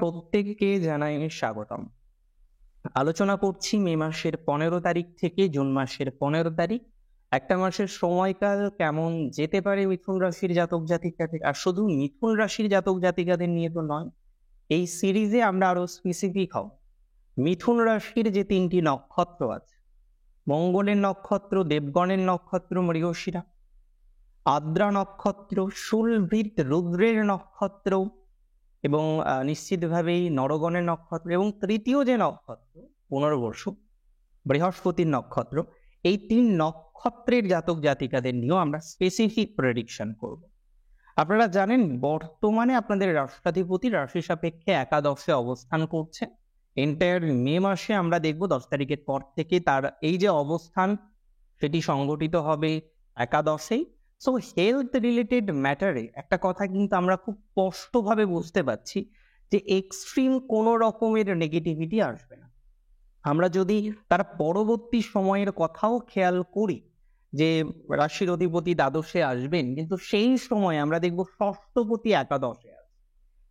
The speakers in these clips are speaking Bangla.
প্রত্যেককে জানাই স্বাগতম। আলোচনা করছি মে মাসের 15 তারিখ থেকে জুন মাসের 15 তারিখ। একটা মাসের সময়কাল কেমন যেতে পারে মিথুন রাশির জাতক জাতিকাদের। আর শুধু মিথুন রাশির জাতক জাতিকাদের নিয়ে তো নয়, এই সিরিজে আমরা আরো স্পেসিফিক হব। মিথুন রাশির যে 3টি নক্ষত্র আছে, মঙ্গলের নক্ষত্র, দেবগণের নক্ষত্র মৃগশিরা, আদ্রা নক্ষত্র, শূলভৃৎ রুদ্রের নক্ষত্র এবং নিশ্চিতভাবেই নরগণের নক্ষত্র, এবং তৃতীয় যে নক্ষত্র পুনর্বসু বৃহস্পতির নক্ষত্র, এই 3 নক্ষত্রের জাতক জাতিকাদের নিয়েও আমরা স্পেসিফিক প্রেডিকশন করব। আপনারা জানেন বর্তমানে আপনাদের রাষ্ট্রাধিপতি রাশি সাপেক্ষে একাদশে অবস্থান করছে। এন্টায়ার মে মাসে আমরা দেখব 10 তারিখের পর থেকে তার এই যে অবস্থান সেটি সংগঠিত হবে একাদশেই। সো হেলথ রিলেটেড ম্যাটারে একটা কথা কিন্তু আমরা খুব স্পষ্টভাবে বুঝতে পারছি যে এক্সট্রিম কোনো রকমের নেগেটিভিটি আসবে না। আমরা যদি তার পরবর্তী সময়ের কথাও খেয়াল করি যে রাশির অধিপতি দ্বাদশে আসবেন, কিন্তু সেই সময় আমরা দেখব ষষ্ঠপতি একাদশে আসবে।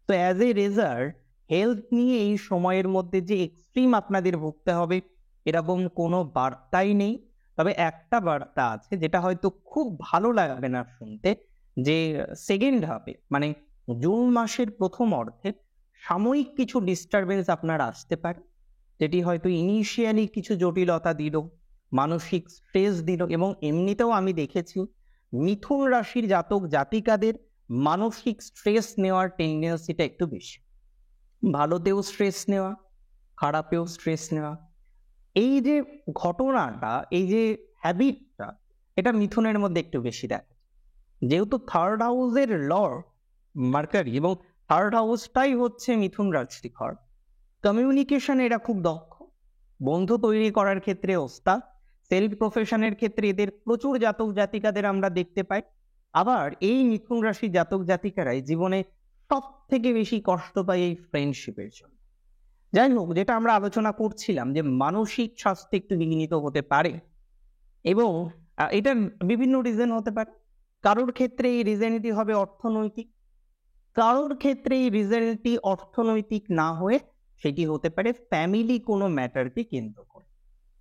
তো অ্যাজ এ রেজাল্ট হেলথ নিয়ে এই সময়ের মধ্যে যে এক্সট্রিম আপনাদের ভুগতে হবে এরকম কোনো বার্তাই নেই। তবে একটা বার্তা আছে যেটা হয়তো খুব ভালো লাগবে না শুনতে, যে সেকেন্ড হাফে মানে জুন মাসের প্রথম অর্ধে সাময়িক কিছু ডিস্টারবেন্স আপনার আসতে পারে, যেটি হয়তো ইনিশিয়ালি কিছু জটিলতা দিল, মানসিক স্ট্রেস দিল। এবং এমনিতেও আমি দেখেছি মিথুন রাশির জাতক জাতিকাদের মানসিক স্ট্রেস নেওয়ার টেন্ডেন্সিটা একটু বেশি। ভালোতেও স্ট্রেস নেওয়া, খারাপেও স্ট্রেস নেওয়া, এই যে ঘটনাটা, এই যে হ্যাবিটটা, এটা মিথুনের মধ্যে একটু বেশি দেখা যায়। যেহেতু থার্ড হাউসের লর্ড মার্কারি এবং থার্ড হাউসটাই হচ্ছে মিথুন রাশির ঘর, কমিউনিকেশন এরা খুব দক্ষ, বন্ধু তৈরি করার ক্ষেত্রে ওস্তাদ, সেলফ প্রফেশনের ক্ষেত্রে এদের প্রচুর জাতক জাতিকাদের আমরা দেখতে পাই। আবার এই মিথুন রাশি জাতক জাতিকারাই জীবনে সব থেকে বেশি কষ্ট পায় এই ফ্রেন্ডশিপের জন্য। যাই হোক, যেটা আমরা আলোচনা করছিলাম যে মানসিক স্বাস্থ্য একটু বিঘ্নিত হতে পারে, এবং এটা বিভিন্ন রিজন হতে পারে। কারোর ক্ষেত্রে এই রিজনটি হবে অর্থনৈতিক, কারোর ক্ষেত্রে এই রিজনটি অর্থনৈতিক না হয়ে সেটি হতে পারে ফ্যামিলি কোনো ম্যাটারকে কেন্দ্র করে।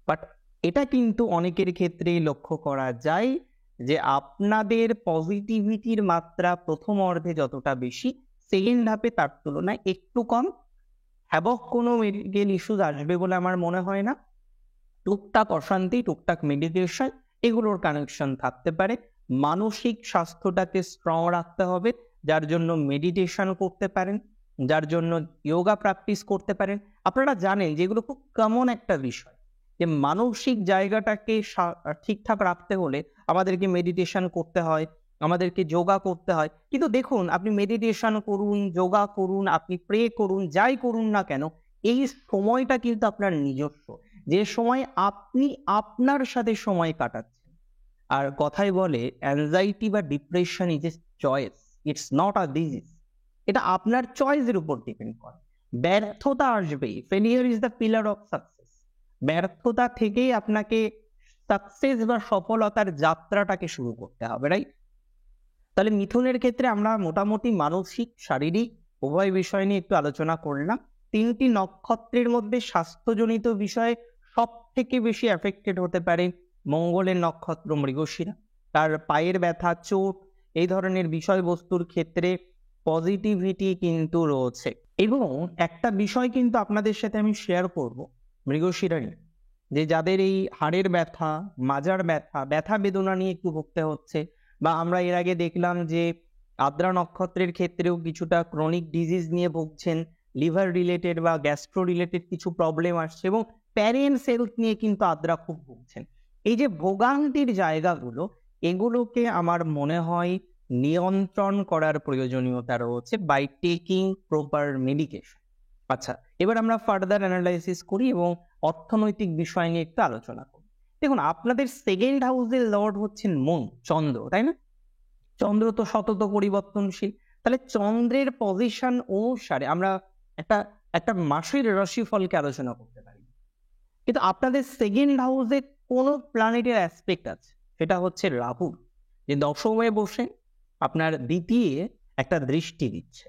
বাট এটা কিন্তু অনেকের ক্ষেত্রেই লক্ষ্য করা যায় যে আপনাদের পজিটিভিটির মাত্রা প্রথম অর্ধে যতটা বেশি, সেকেন্ড হাফে তার তুলনায় একটু কম। হ্যাবক কোনো মেডিকেল ইস্যুস আসবে বলে আমার মনে হয় না। টুকটাক অশান্তি, টুকটাক মেডিটেশন, এগুলোর কানেকশন থাকতে পারে। মানসিক স্বাস্থ্যটাকে স্ট্রং রাখতে হবে, যার জন্য মেডিটেশন করতে পারেন, যার জন্য যোগা প্র্যাকটিস করতে পারেন। আপনারা জানেন যেগুলো খুব কমন একটা বিষয়, যে মানসিক জায়গাটাকে ঠিকঠাক রাখতে হলে আমাদেরকে মেডিটেশন করতে হয়, আমাদেরকে যোগা করতে হয়। কিন্তু দেখুন, আপনি মেডিটেশন করুন, যোগা করুন, আপনি প্রে করুন, যাই করুন না কেন, এই সময়টা কিন্তু আপনার নিজস্ব, যে সময় আপনি আপনার সাথে সময় কাটাচ্ছেন। আর কথাই বলে অ্যাংজাইটি বা depression is a choice, it's not a disease. এটা আপনার চয়েসের উপর ডিপেন্ড করে। ব্যর্থতা আসবেই, failure is the pillar of success. ব্যর্থতা থেকেই আপনাকে সাকসেস বা সফলতার যাত্রাটাকে শুরু করতে হবে, রাইট? তাহলে মিথুনের ক্ষেত্রে আমরা মোটামুটি মানসিক শারীরিক উভয় বিষয় নিয়ে একটু আলোচনা করলাম। 3টি নক্ষত্রের মধ্যে স্বাস্থ্যজনিত বিষয়ে সব থেকে বেশি এফেক্টেড হতে পারে মঙ্গলের নক্ষত্র মৃগশিরা। তার পায়ের ব্যথা, চোট, এই ধরনের বিষয়বস্তুর ক্ষেত্রে পজিটিভিটি কিন্তু রয়েছে। এবং একটা বিষয় কিন্তু আপনাদের সাথে আমি শেয়ার করব মৃগশিরা নিয়ে, যে যাদের এই হাড়ের ব্যথা, মাজার ব্যথা, ব্যথা বেদনা নিয়ে একটু ভুগতে হচ্ছে, বা আমরা এর আগে দেখলাম যে আদ্রা নক্ষত্রের ক্ষেত্রেও কিছুটা ক্রনিক ডিজিজ নিয়ে ভুগছেন, লিভার রিলেটেড বা গ্যাস্ট্রো রিলেটেড কিছু প্রবলেম আসছে, এবং প্যারেন্টস হেলথ নিয়ে কিন্তু আদ্রা খুব ভুগছেন। এই যে ভোগান্তির জায়গাগুলো, এগুলোকে আমার মনে হয় নিয়ন্ত্রণ করার প্রয়োজনীয়তা রয়েছে বাই টেকিং প্রপার মেডিকেশন। আচ্ছা, এবার আমরা ফার্দার অ্যানালাইসিস করি এবং অর্থনৈতিক বিষয় নিয়ে একটু আলোচনা করি। দেখুন, আপনাদের সেকেন্ড হাউসের লর্ড হচ্ছেন মন, চন্দ্র, তাই না? চন্দ্র তো সতত পরিবর্তনশীল। তাহলে চন্দ্রের পজিশন অনুসারে আমরা একটা একটা মাসের রাশিফলকে আলোচনা করতে পারি। কিন্তু আপনাদের সেকেন্ড হাউসে কোন প্ল্যানেটের অ্যাসপেক্ট আছে, সেটা হচ্ছে রাহু, যে দশমে বসে আপনার দ্বিতীয় একটা দৃষ্টি দিচ্ছে।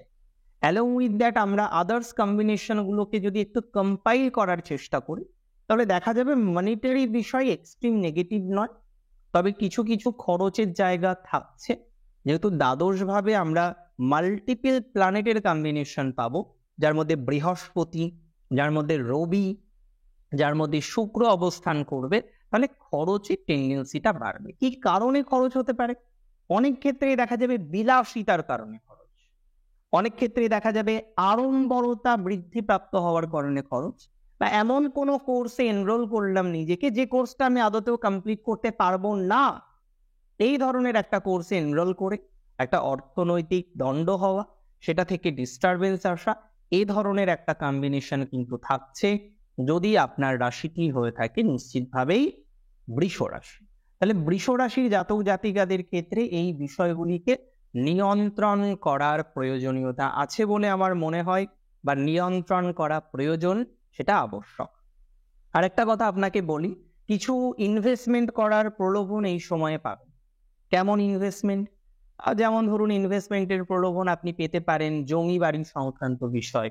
অ্যালং উইথ দ্যাট আমরা আদার্স কম্বিনেশন গুলোকে যদি একটু কম্পাইল করার চেষ্টা করি, তাহলে দেখা যাবে মনিটারি বিষয় এক্সট্রিম নেগেটিভ নয়, তবে কিছু কিছু খরচের জায়গা থাকছে। যেহেতু দ্বাদশ ভাবে আমরা মাল্টিপল প্ল্যানেটের কম্বিনেশন পাবো, যার মধ্যে বৃহস্পতি, যার মধ্যে রবি, যার মধ্যে শুক্র অবস্থান করবে, তাহলে খরচের টেন্ডেন্সিটা বাড়বে। কি কারণে খরচ হতে পারে? অনেক ক্ষেত্রে দেখা যাবে বিলাসিতার কারণে খরচ, অনেক ক্ষেত্রে দেখা যাবে আড়ম্বরতা বৃদ্ধিপ্রাপ্ত হওয়ার কারণে খরচ, বা এমন কোনো কোর্সে এনরোল করলাম নিজেকে যে কোর্সটা আমি আদতেও কমপ্লিট করতে পারবো না, এই ধরনের একটা কোর্সে এনরোল করে একটা অর্থনৈতিক দণ্ড হওয়া, সেটা থেকে ডিস্টারবেন্স আসা, এই ধরনের একটা কম্বিনেশন কিন্তু থাকছে যদি আপনার রাশিটি হয়ে থাকে নিশ্চিতভাবেই বৃষ রাশি। তাহলে বৃষ রাশির জাতক জাতিকাদের ক্ষেত্রে এই বিষয়গুলিকে নিয়ন্ত্রণ করার প্রয়োজনীয়তা আছে বলে আমার মনে হয়, বা নিয়ন্ত্রণ করা প্রয়োজন, সেটা আবশ্যক। আরেকটা কথা আপনাকে বলি, কিছু ইনভেস্টমেন্ট করার প্রলোভন এই সময়ে পাবেন। কেমন ইনভেস্টমেন্ট? যেমন ধরুন, ইনভেস্টমেন্টের প্রলোভন আপনি পেতে পারেন জমি বাড়ি সংক্রান্ত বিষয়,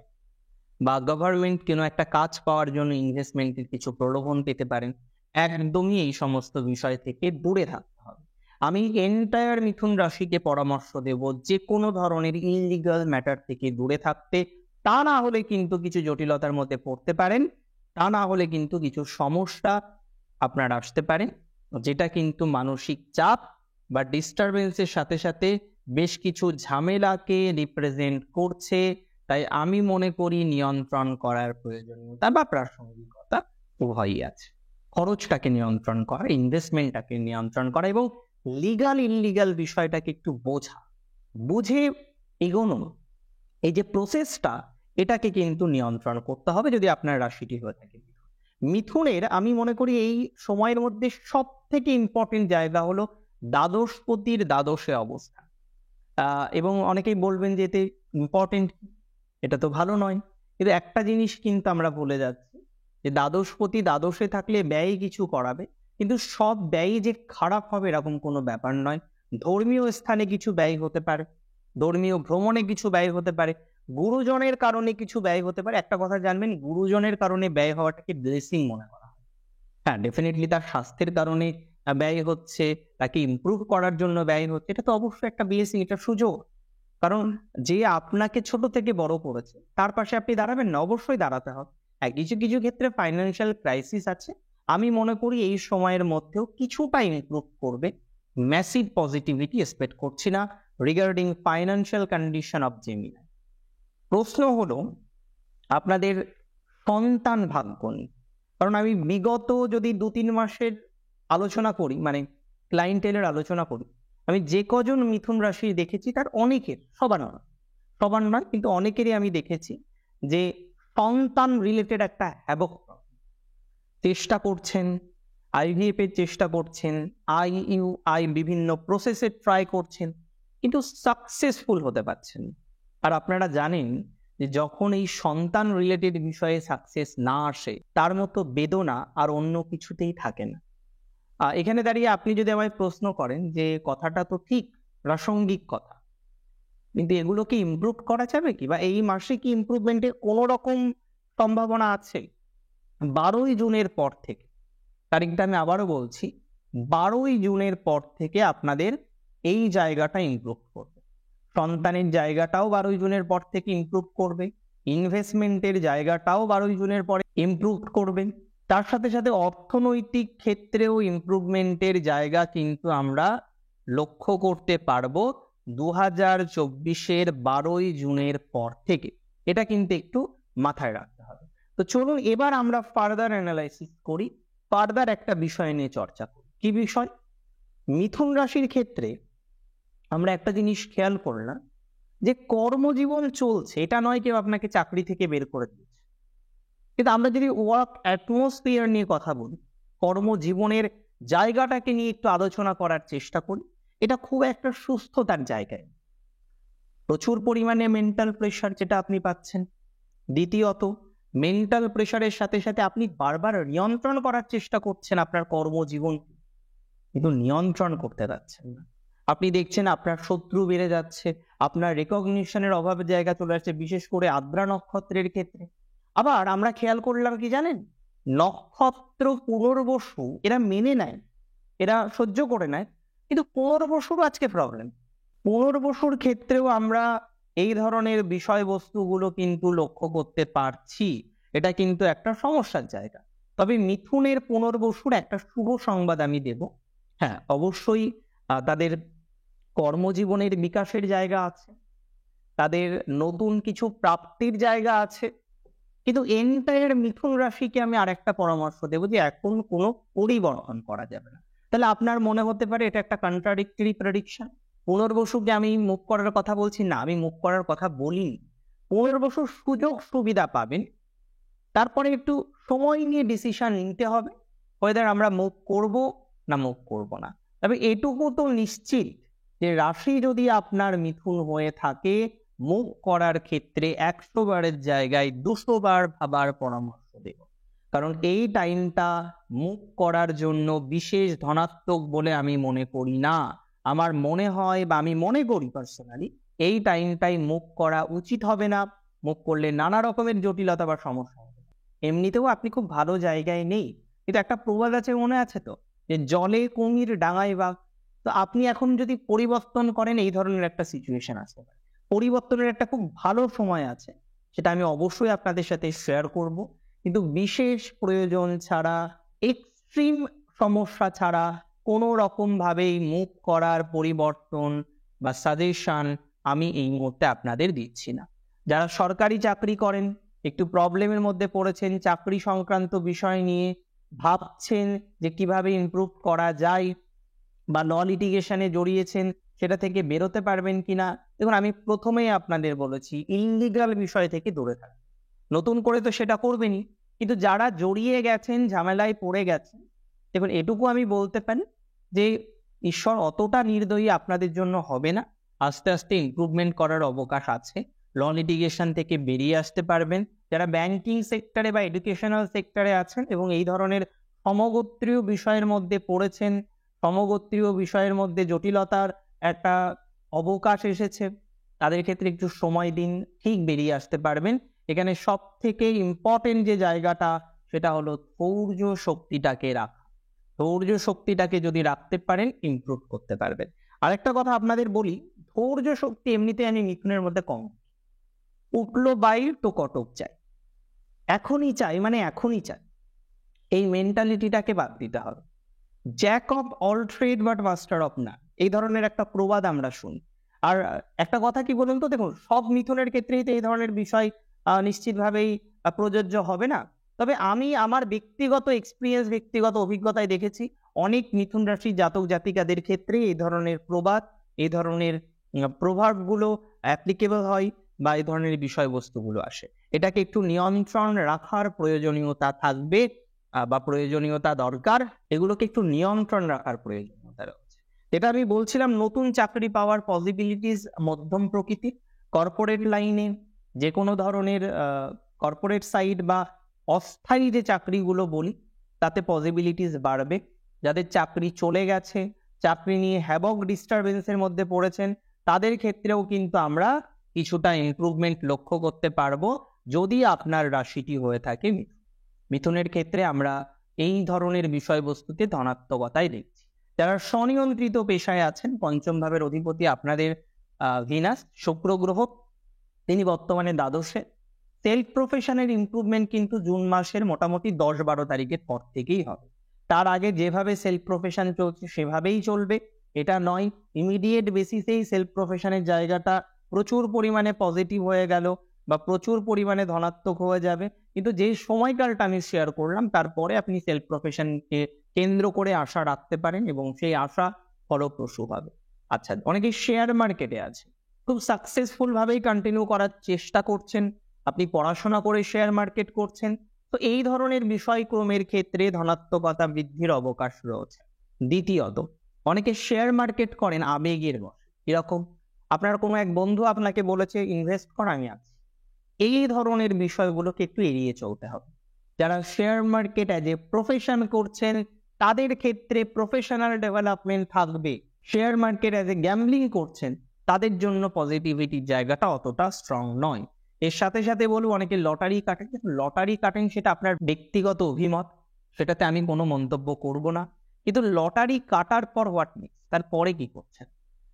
বা গভর্নমেন্ট কোনো একটা কাজ পাওয়ার জন্য ইনভেস্টমেন্টের কিছু প্রলোভন পেতে পারেন। একদমই এই সমস্ত বিষয় থেকে দূরে থাকতে হবে। আমি এন্টায়ার মিথুন রাশিকে পরামর্শ দেব যে কোনো ধরনের ইললিগাল ম্যাটার থেকে দূরে থাকতে। তা না হলে কিন্তু কিছু জটিলতার মধ্যে পড়তে পারেন, তা না হলে কিন্তু কিছু সমস্যা আপনার আসতে পারে, যেটা কিন্তু মানসিক চাপ বা ডিস্টারবেন্সের সাথে সাথে বেশ কিছু ঝামেলাকে রিপ্রেজেন্ট করছে। তাই আমি মনে করি নিয়ন্ত্রণ করার প্রয়োজনীয়তা বা প্রাসঙ্গিকতা উভয়ই আছে। খরচটাকে নিয়ন্ত্রণ করা, ইনভেস্টমেন্টটাকে নিয়ন্ত্রণ করা, এবং লিগাল ইনলিগাল বিষয়টাকে একটু বুঝে এগোনো, এই যে প্রসেসটা, এটাকে কিন্তু নিয়ন্ত্রণ করতে হবে যদি আপনার রাশিটি হয়ে থাকে মিথুনের। আমি মনে করি এই সময়ের মধ্যে সব থেকে ইম্পর্টেন্ট জায়গা হলো দ্বাদশপতির দ্বাদশে অবস্থান। এবং অনেকেই বলবেন যে এতে ইম্পর্টেন্ট, এটা তো ভালো নয়। কিন্তু একটা জিনিস কিন্তু আমরা ভুলে যাচ্ছি, যে দ্বাদশপতি দ্বাদশে থাকলে ব্যয় কিছু করাবে, কিন্তু সব ব্যয় যে খারাপ হবে এরকম কোনো ব্যাপার নয়। ধর্মীয় স্থানে কিছু ব্যয় হতে পারে, ধর্মীয় ভ্রমণে কিছু ব্যয় হতে পারে, গুরুজনের কারণে কিছু ব্যয় হতে পারে। একটা কথা জানবেন, গুরুজনের কারণে ব্যয় হওয়াটাকে ব্লেসিং মনে করা হয়। হ্যাঁ, ডেফিনেটলি তার স্বাস্থ্যের কারণে ব্যয় হচ্ছে, তাকে ইমপ্রুভ করার জন্য ব্যয় হচ্ছে, এটা তো অবশ্যই একটা ব্লেসিং, এটা সুযোগ। কারণ যে আপনাকে ছোট থেকে বড় করেছে তার পাশে আপনি দাঁড়াবেন না? অবশ্যই দাঁড়াতে হবে। কিছু কিছু ক্ষেত্রে ফাইন্যান্সিয়াল ক্রাইসিস আছে, আমি মনে করি এই সময়ের মধ্যেও কিছুটা ইমপ্রুভ করবে। ম্যাসিভ পজিটিভিটি এক্সপেক্ট করছি না regarding financial condition of Gemini. প্রশ্ন হলো আপনাদের সন্তান ভাগ্য নিয়ে। কারণ আমি বিগত যদি 2-3 মাসের আলোচনা করি, মানে ক্লায়েন্টেলের আলোচনা করি, আমি যে কজন মিথুন রাশি দেখেছি তার অনেকের, সবার নয় কিন্তু অনেকেরই আমি দেখেছি যে সন্তান রিলেটেড একটা হ্যাবক চেষ্টা করছেন, আইভিএফ এর চেষ্টা করছেন, আইইউআই বিভিন্ন প্রসেসে ট্রাই করছেন, কিন্তু সাকসেসফুল হতে পারছেন। আর আপনারা জানেন যে যখন এই সন্তান রিলেটেড বিষয়ে সাকসেস না আসে, তার মতো বেদনা আর অন্য কিছুতেই থাকে না। এখানে দাঁড়িয়ে আপনি যদি আমায় প্রশ্ন করেন যে কথাটা তো ঠিক, প্রাসঙ্গিক কথা, কিন্তু এগুলোকে ইমপ্রুভ করা যাবে কি, বা এই মাসে কি ইমপ্রুভমেন্টের কোনো রকম সম্ভাবনা আছে? 12ই জুনের পর থেকে, তারিখটা আমি আবারও বলছি, 12ই জুনের পর থেকে আপনাদের এই জায়গাটা ইমপ্রুভ করবে। সন্তানের জায়গাটাও 12ই জুনের পর থেকে ইমপ্রুভ করবে, ইনভেস্টমেন্টের জায়গাটাও 12ই জুনের পরে ইমপ্রুভ করবে। তার সাথে সাথে অর্থনৈতিক ক্ষেত্রেও ইমপ্রুভমেন্টের জায়গা কিন্তু আমরা লক্ষ্য করতে পারবো 2024-এর 12ই জুনের পর থেকে। এটা কিন্তু একটু মাথায় রাখতে হবে। তো চলুন এবার আমরা ফার্দার অ্যানালাইসিস করি, ফার্দার একটা বিষয় নিয়ে চর্চা করি। কি বিষয়? মিথুন রাশির ক্ষেত্রে আমরা একটা জিনিস খেয়াল করলাম যে কর্মজীবন চলছে, এটা নয় কেউ আপনাকে চাকরি থেকে বের করে দিয়েছে। কিন্তু আমরা যদি ওয়ার্ক অ্যাটমসফিয়ার নিয়ে কথা বলি, কর্মজীবনের জায়গাটাকে নিয়ে একটু আলোচনা করার চেষ্টা করি, এটা খুব একটা সুস্থতার জায়গায়। প্রচুর পরিমাণে মেন্টাল প্রেশার যেটা আপনি পাচ্ছেন। দ্বিতীয়ত, মেন্টাল প্রেশারের সাথে সাথে আপনি বারবার নিয়ন্ত্রণ করার চেষ্টা করছেন আপনার কর্মজীবন, কিন্তু নিয়ন্ত্রণ করতে পারছেন না। আপনি দেখছেন আপনার শত্রু বেড়ে যাচ্ছে, আপনার রেকগনিশনের অভাবের জায়গা চলে আসছে, বিশেষ করে আদ্রা নক্ষত্রের ক্ষেত্রে। আবার আমরা খেয়াল করলাম কি জানেন, নক্ষত্র পুনর্বসু এরা মেনে নেয়, এরা সহ্য করে নেয়, কিন্তু পুনর্বসুরও আজকে প্রবলেম। পুনর্বসুর ক্ষেত্রেও আমরা এই ধরনের বিষয়বস্তুগুলো কিন্তু লক্ষ্য করতে পারছি। এটা কিন্তু একটা সমস্যার জায়গা। তবে মিথুনের পুনর্বসুর একটা শুভ সংবাদ আমি দেব। হ্যাঁ, অবশ্যই তাদের কর্মজীবনের বিকাশের জায়গা আছে, তাদের নতুন কিছু প্রাপ্তির জায়গা আছে। কিন্তু এন্টায়ার মিথুন রাশিকে আমি আরেকটা পরামর্শ দেবো যে এখন কোনো পরিবর্তন করা যাবে না। তাহলে আপনার মনে হতে পারে এটা একটা কন্ট্রাডিক্টরি প্রেডিকশন। পুনর্বসুকে আমি মুভ করার কথা বলছি না, আমি মুভ করার কথা বলিনি। পুনর্বসুর সুযোগ সুবিধা পাবেন, তারপরে একটু সময় নিয়ে ডিসিশন নিতে হবে ওয়েদার আমরা মুভ করব না মুভ করব না। তবে এটুকু তো নিশ্চিত যে রাশি যদি আপনার মিথুন হয়ে থাকে, মুভ করার ক্ষেত্রে 100 বারের জায়গায় 200 বার ভাবার পরামর্শ দেব। কারণ এই টাইমটা মুভ করার জন্য বিশেষ ধনাত্মক বলে আমি মনে করি না। আমার মনে হয় বা আমি মনে করি পার্সোনালি এই টাইমটাই মুভ করা উচিত হবে না। মুভ করলে নানা রকমের জটিলতা বা সমস্যা হবে। এমনিতেও আপনি খুব ভালো জায়গায় নেই, কিন্তু একটা প্রবাদ আছে, মনে আছে তো, যে জলে কুমির ডাঙায় বাঘ। তো আপনি এখন যদি পরিবর্তন করেন, এই ধরনের একটা সিচুয়েশন আসতে পারে। পরিবর্তনের একটা খুব ভালো সময় আছে, সেটা আমি অবশ্যই আপনাদের সাথে শেয়ার করব। কিন্তু বিশেষ প্রয়োজন ছাড়া, এক্সট্রিম সমস্যা ছাড়া কোনো রকম ভাবেই মুভ করার পরিবর্তন বা সাজেশন আমি এই মুহূর্তে আপনাদের দিচ্ছি না। যারা সরকারি চাকরি করেন, একটু প্রবলেমের মধ্যে পড়েছেন, চাকরি সংক্রান্ত বিষয় নিয়ে ভাবছেন যে কিভাবে ইমপ্রুভ করা যায়, বা ল লিটিগেশনে জড়িয়েছেন, সেটা থেকে বেরোতে পারবেন কিনা। দেখুন, আমি প্রথমেই আপনাদের বলেছি ইললিগাল বিষয় থেকে দূরে থাকুন। নতুন করে তো সেটা করবেনই, কিন্তু যারা জড়িয়ে গেছেন, ঝামেলায় পড়ে গেছেন, দেখুন এটুকু আমি বলতে পারি যে ঈশ্বর অতটা নির্দয়ী আপনাদের জন্য হবে না। আস্তে আস্তে ইমপ্রুভমেন্ট করার অবকাশ আছে। ল লিটিগেশন থেকে বেরিয়ে আসতে পারবেন। যারা ব্যাংকিং সেক্টরে বা এডুকেশনাল সেক্টরে আছেন এবং এই ধরনের সমগোত্রীয় বিষয়ের মধ্যে পড়েছেন, সমগোত্রীয় বিষয়ের মধ্যে জটিলতার একটা অবকাশ এসেছে, তাদের ক্ষেত্রে একটু সময় দিন, ঠিক বেরিয়ে আসতে পারবেন। এখানে সব থেকে ইম্পর্টেন্ট যে জায়গাটা, সেটা হলো ধৈর্য শক্তিটাকে রাখা। ধৈর্য শক্তিটাকে যদি রাখতে পারেন, ইমপ্রুভ করতে পারবেন। আরেকটা কথা আপনাদের বলি, ধৈর্য শক্তি এমনিতে আমি মিথুনের মধ্যে কম। উঠলো বাইর তো কটক চাই, এখনই চাই মানে এখনই চাই, এই মেন্টালিটিটাকে বাদ দিতে হবে। Jack of all trade but master of নান, এই ধরনের একটা প্রবাদ আমরা শুনি। আর একটা কথা কি বলুন তো, দেখুন সব মিথুনের ক্ষেত্রেই তো এই ধরনের বিষয় নিশ্চিতভাবেই প্রযোজ্য হবে না। তবে আমি আমার ব্যক্তিগত এক্সপিরিয়েন্স, ব্যক্তিগত অভিজ্ঞতায় দেখেছি অনেক মিথুন রাশি জাতক জাতিকাদের ক্ষেত্রে এই ধরনের প্রবাদ, এই ধরনের প্রভাবগুলো অ্যাপ্লিকেবল হয় বা এই ধরনের বিষয়বস্তুগুলো আসে। এটাকে একটু নিয়ন্ত্রণ রাখার প্রয়োজনীয়তা থাকবে বা প্রয়োজনীয়তা দরকার। এগুলোকে একটু নিয়ন্ত্রণ রাখার প্রয়োজনীয়তা রয়েছে। যেটা আমি বলছিলাম, নতুন চাকরি পাওয়ার পসিবিলিটিস মধ্যম প্রকৃতি। কর্পোরেট লাইনে যে কোনো ধরনের কর্পোরেট সাইড বা অস্থায়ী যে চাকরিগুলো বলি, তাতে পসিবিলিটিস বাড়বে। যাদের চাকরি চলে গেছে, চাকরি নিয়ে হ্যাভক ডিস্টারবেন্সের মধ্যে পড়েছেন, তাদের ক্ষেত্রেও কিন্তু আমরা কিছুটা ইমপ্রুভমেন্ট লক্ষ্য করতে পারবো, যদি আপনার রাশিটি হয়ে থাকে মিথুন। মিথুনের ক্ষেত্রে আমরা এই ধরনের বিষয়বস্তুতে ধনাত্মকতাই দেখছি। যারা স্বনিয়ন্ত্রিত পেশায় আছেন, পঞ্চম ভাবের অধিপতি আপনাদের ভিনাস, শুক্র গ্রহ, তিনি বর্তমানে দ্বাদশে। সেলফ প্রফেশনের ইমপ্রুভমেন্ট কিন্তু জুন মাসের মোটামুটি 10-12 তারিখের পর থেকেই হবে। তার আগে যেভাবে সেলফ প্রফেশন চলছে সেভাবেই চলবে, এটা নয় ইমিডিয়েট বেসিসেই সেলফ প্রফেশনের জায়গাটা প্রচুর পরিমাণে পজিটিভ হয়ে গেল বা প্রচুর পরিমাণে ধনাত্মক হয়ে যাবে। কিন্তু যে সময়কালটা আমি শেয়ার করলাম, তারপরে আপনি সেলফ প্রফেশনকে কেন্দ্র করে আশা রাখতে পারেন এবং সেই আশা ফলপ্রসূ হবে। আচ্ছা, অনেকে শেয়ার মার্কেটে আছে, খুব সাকসেসফুল ভাবেই কন্টিনিউ করার চেষ্টা করছেন, আপনি পড়াশোনা করে শেয়ার মার্কেট করছেন, তো এই ধরনের বিষয়ক্রমের ক্ষেত্রে ধনাত্মকতা বৃদ্ধির অবকাশ রয়েছে। দ্বিতীয়ত, অনেকে শেয়ার মার্কেট করেন আবেগের বশে। এরকম আপনার কোনো এক বন্ধু আপনাকে বলেছে ইনভেস্ট কর, আমি আছি, এই ধরনের বিষয়গুলোকে একটু এড়িয়ে চলতে হবে। যারা share market as a profession করছেন, তাদের ক্ষেত্রে প্রফেশনাল ডেভেলপমেন্ট থাকবে, share market as a gambling করছেন, তাদের জন্য পজিটিভিটির জায়গাটা অতটা স্ট্রং নয়। এর সাথে সাথে বলবো অনেকে লটারি কাটেন, লটারি কাটেন সেটা আপনার ব্যক্তিগত অভিমত, সেটাতে আমি কোনো মন্তব্য করব না। কিন্তু লটারি কাটার পর হোয়াট নেক্সট, তারপরে কি করছেন?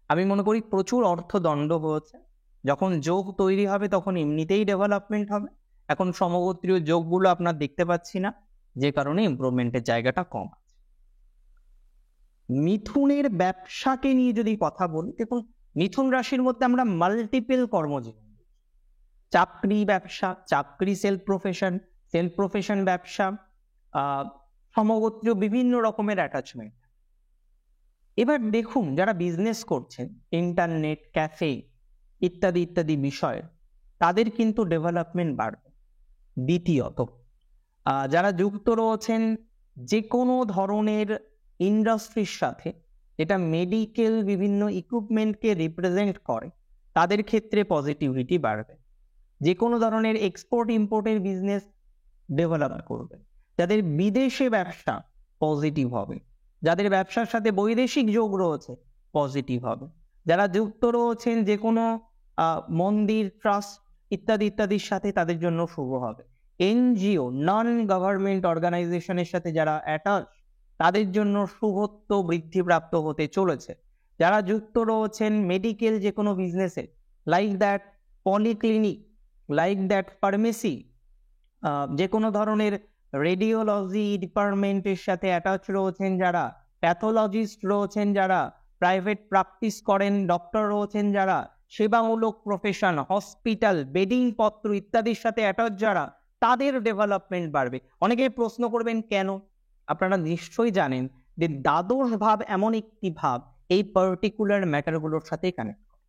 আমি মনে করি প্রচুর অর্থদণ্ড হয়েছে। যখন যোগ তৈরি হবে তখন এমনিতেই ডেভেলপমেন্ট হবে। এখন সমগোত্রীয় যোগগুলো আপনার দেখতে পাচ্ছি না, যে কারণে ইমপ্রুভমেন্টের জায়গাটা কম আছে। মিথুনের ব্যবসাকে নিয়ে যদি কথা বলি, দেখুন মিথুন রাশির মধ্যে আমরা মাল্টিপল কর্মজীবন, চাকরি ব্যবসা, চাকরি সেলফ প্রফেশন ব্যবসা, সমগোত্রীয় বিভিন্ন রকমের অ্যাটাচমেন্ট। এবার দেখুন যারা বিজনেস করছেন, ইন্টারনেট, ক্যাফে ইত্যাদি ইত্যাদি বিষয়ে, তাদের কিন্তু ডেভেলপমেন্ট বাড়বে। দ্বিতীয়ত, যারা যুক্ত রয়েছেন যে কোনো ধরনের ইন্ডাস্ট্রির সাথে, যেটা মেডিকেল বিভিন্ন ইকুইপমেন্টকে রিপ্রেজেন্ট করে, তাদের ক্ষেত্রে পজিটিভিটি বাড়বে। যে কোনো ধরনের এক্সপোর্ট ইম্পোর্টের বিজনেস ডেভেলপ করবে। যাদের বিদেশে ব্যবসা, পজিটিভ হবে। যাদের ব্যবসার সাথে বৈদেশিক যোগ রয়েছে, পজিটিভ হবে। যারা যুক্ত রয়েছেন যে কোনো মন্দির, ট্রাস্ট ইত্যাদি ইত্যাদির সাথে, তাদের জন্য শুভ হবে। এনজিও, নন গভর্নমেন্ট অর্গানাইজেশনের সাথে যারা অ্যাটাচ, তাদের জন্য শুভত্ব বৃদ্ধিপ্রাপ্ত হতে চলেছে। যারা যুক্ত রয়েছেন মেডিকেল যে কোনো বিজনেসে, like that polyclinic, like that pharmacy, যে কোনো ধরনের রেডিওলজি ডিপার্টমেন্টের সাথে অ্যাটাচ রয়েছেন যারা, প্যাথোলজিস্ট রয়েছেন যারা, প্রাইভেট প্র্যাকটিস করেন, ডক্টর রয়েছেন যারা, সেবামূলক প্রফেশন, হসপিটাল, বেডিং পত্র ইত্যাদির সাথে অ্যাটাচ যারা, তাদের ডেভেলপমেন্ট বাড়বে। অনেকে প্রশ্ন করবেন কেন? আপনারা নিশ্চয়ই জানেন যে দ্বাদশ ভাব এমন একটি ভাব এই পার্টিকুলার ম্যাটারগুলোর সাথে কানেক্ট করে।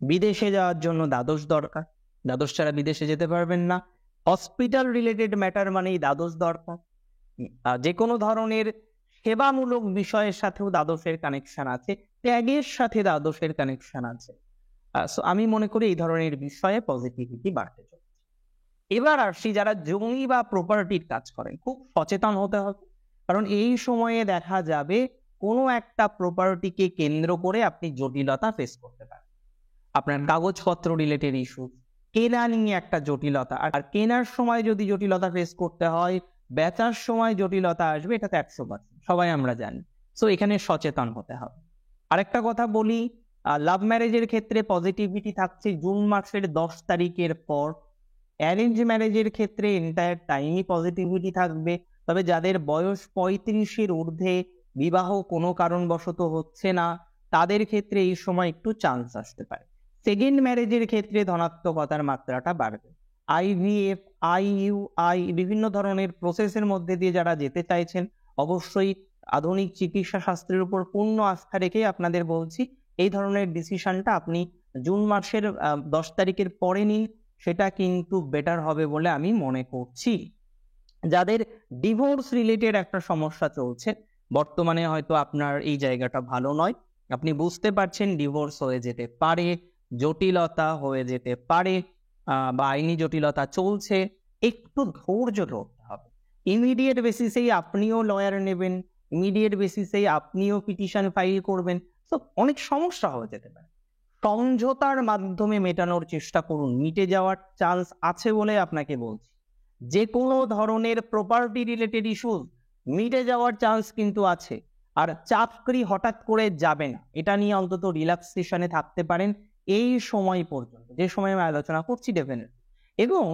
বিদেশে যাওয়ার জন্য দ্বাদশ দরকার, দ্বাদশ ছাড়া বিদেশে যেতে পারবেন না। হসপিটাল রিলেটেড ম্যাটার মানেই দ্বাদশ দরকার। যে কোনো ধরনের সেবামূলক বিষয়ের সাথেও দ্বাদশের কানেকশন আছে, ত্যাগের সাথে দ্বাদশের কানেকশন আছে। সো আমি মনে করি এই ধরনের বিষয়ে পজিটিভিটি বাড়তে চলেছে। এবার আসি যারা জমি বা প্রপার্টির কাজ করেন, খুব সচেতন হতে হবে। কারণ এই সময়ে দেখা যাবে কোনো একটা প্রপার্টিকে কেন্দ্র করে আপনি জটিলতা ফেস করতে পারেন। আপনার কাগজপত্র রিলেটেড ইস্যু, কেনা নিয়ে একটা জটিলতা, আর কেনার সময় যদি জটিলতা ফেস করতে হয়, বেচার সময় জটিলতা আসবে, এটা তো 100%, সবাই আমরা জানি। সো এখানে সচেতন হতে হবে। আরেকটা কথা বলি, লাভ ম্যারেজের ক্ষেত্রে পজিটিভিটি থাকছে জুন মাসের 10 তারিখের পর। অ্যারেঞ্জ ম্যারেজের ক্ষেত্রে এন্টায়ার টাইমই পজিটিভিটি থাকবে। তবে যাদের বয়স 35-এর ঊর্ধ্বে, বিবাহ কোনো কারণবশত হচ্ছে না, তাদের ক্ষেত্রে এই সময় একটু চান্স আসতে পারে। সেকেন্ড ম্যারেজের ক্ষেত্রে ধনাত্মকতার মাত্রাটা বাড়বে। IVF, IUI বিভিন্ন ধরনের প্রসেসের মধ্যে দিয়ে যারা যেতে চাইছেন, অবশ্যই আধুনিক চিকিৎসা শাস্ত্রের উপর পূর্ণ আস্থা রেখে আপনাদের বলছি, এই ধরনের ডিসিশনটা আপনি জুন মাসের 10 তারিখের পরে নিন, সেটা কিন্তু বেটার হবে বলে আমি মনে করছি। যাদের ডিভোর্স রিলেটেড একটা সমস্যা চলছে, বর্তমানে হয়তো আপনার এই জায়গাটা ভালো নয়, আপনি বুঝতে পারছেন ডিভোর্স হয়ে যেতে পারে, জটিলতা হয়ে যেতে পারে, বা আইনি জটিলতা চলছে, একটু ধৈর্য ধরতে হবে। ইমিডিয়েট বেসিসেই আপনিও লয়ার নেবেন, ইমিডিয়েট বেসিসেই আপনিও পিটিশন ফাইল করবেন, তো অনেক সমস্যা হয়ে যেতে পারে। সমঝোতার মাধ্যমে মেটানোর চেষ্টা করুন, মিটে যাওয়ার চান্স আছে বলে আপনাকে বলছি। যে কোনো ধরনের প্রপার্টি রিলেটেড ইস্যু মিটে যাওয়ার চান্স কিন্তু আছে। আর চাকরি হঠাৎ করে যাবে না, এটা নিয়ে অন্তত রিল্যাক্সেশনে থাকতে পারেন এই সময় পর্যন্ত, যে সময় আমি আলোচনা করছি ডেফিনেটলি। এবং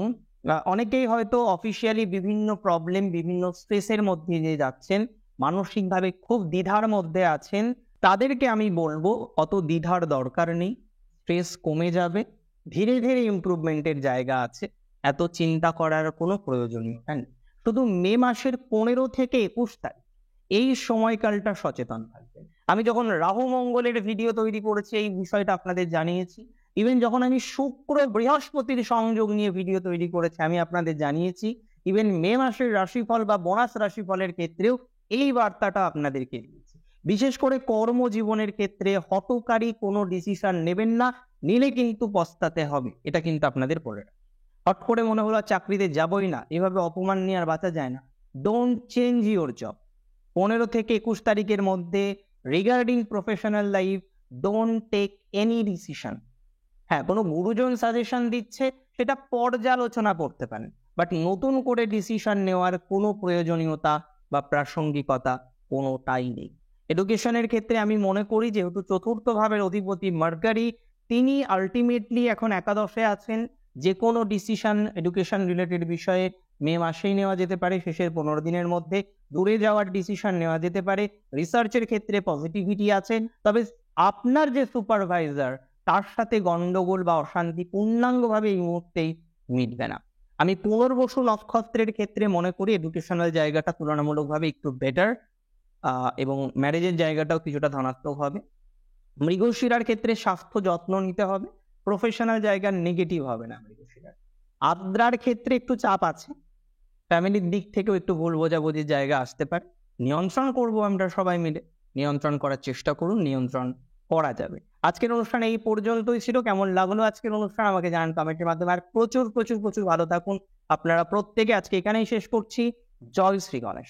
অনেকেই হয়তো অফিসিয়ালি বিভিন্ন প্রবলেম, বিভিন্ন স্ট্রেসের মধ্যে দিয়ে যাচ্ছেন, মানসিকভাবে খুব দ্বিধার মধ্যে আছেন, তাদেরকে আমি বলবো অত দ্বিধার দরকার নেই, স্ট্রেস কমে যাবে, ধীরে ধীরে ইমপ্রুভমেন্টের জায়গা আছে, এত চিন্তা করার কোনো প্রয়োজনীয়তা নেই। শুধু মে মাসের 15 থেকে 21 তারিখ এই সময়কালটা সচেতন থাকবেন। আমি যখন রাহু মঙ্গলের ভিডিও তৈরি করেছি এই বিষয়টা আপনাদের জানিয়েছি। ইভেন যখন আমি শুক্র বৃহস্পতির সংযোগ নিয়ে ভিডিও তৈরি করেছি আমি আপনাদের জানিয়েছি। ইভেন মে মাসের রাশিফল বা বোনাস রাশিফলের ক্ষেত্রেও এই বার্তাটা আপনাদেরকে দিয়েছি। বিশেষ করে কর্মজীবনের ক্ষেত্রে হঠকারী কোনো ডিসিশন নেবেন না, নিলে কিন্তু পস্তাতে হবে, এটা কিন্তু আপনাদের বলে রাখি। হট করে মনে হলো চাকরিতে যাবই না, এভাবে অপমান নিয়ে আর বাঁচা যায় না। Don't change your job. 15 থেকে 21 তারিখের মধ্যে regarding professional life don't take any decision. হ্যাঁ, কোনো গুরুজন সাজেশন দিচ্ছে সেটা পর্যালোচনা করতে পারেন, বাট নতুন করে ডিসিশন নেওয়ার কোনো প্রয়োজনীয়তা বা প্রাসঙ্গিকতা কোনোটাই নেই। এডুকেশনের ক্ষেত্রে আমি মনে করি যেহেতু চতুর্থ ভাবের অধিপতি মার্কারি, তিনি আলটিমেটলি এখন একাদশে আছেন। যে কোনো ডিসিশন এডুকেশন রিলেটেড বিষয়ে মে মাসেই নেওয়া যেতে পারে, শেষের 15 দিনের মধ্যে দূরে যাওয়ার ডিসিশন নেওয়া যেতে পারে। রিসার্চের ক্ষেত্রে পজিটিভিটি আছে, তবে আপনার যে সুপারভাইজার তার সাথে গন্ডগোল বা অশান্তি পূর্ণাঙ্গভাবে এই মুহূর্তেই মিটবে না। আমি পুনর্বসু নক্ষত্রের ক্ষেত্রে মনে করি এডুকেশনাল জায়গাটা তুলনামূলকভাবে একটু বেটার, এবং ম্যারেজের জায়গাটাও কিছুটা ধনাত্মক হবে। মৃগশিরার ক্ষেত্রে স্বাস্থ্য যত্ন নিতে হবে, প্রফেশনাল জায়গার নেগেটিভ হবে না মৃগশিরার। আদ্রার ক্ষেত্রে একটু চাপ আছে, ফ্যামিলির দিক থেকেও একটু ভুল বোঝাবুঝির জায়গা আসতে পারে। নিয়ন্ত্রণ করব আমরা সবাই মিলে, নিয়ন্ত্রণ করার চেষ্টা করুন, নিয়ন্ত্রণ করা যাবে। আজকের অনুষ্ঠান এই পর্যন্তই ছিল। কেমন লাগলো আজকের অনুষ্ঠান আমাকে জানান কমেন্টের মাধ্যমে। আর প্রচুর প্রচুর প্রচুর ভালো থাকুন আপনারা প্রত্যেকে। আজকে এখানেই শেষ করছি। জয় শ্রী গণেশ।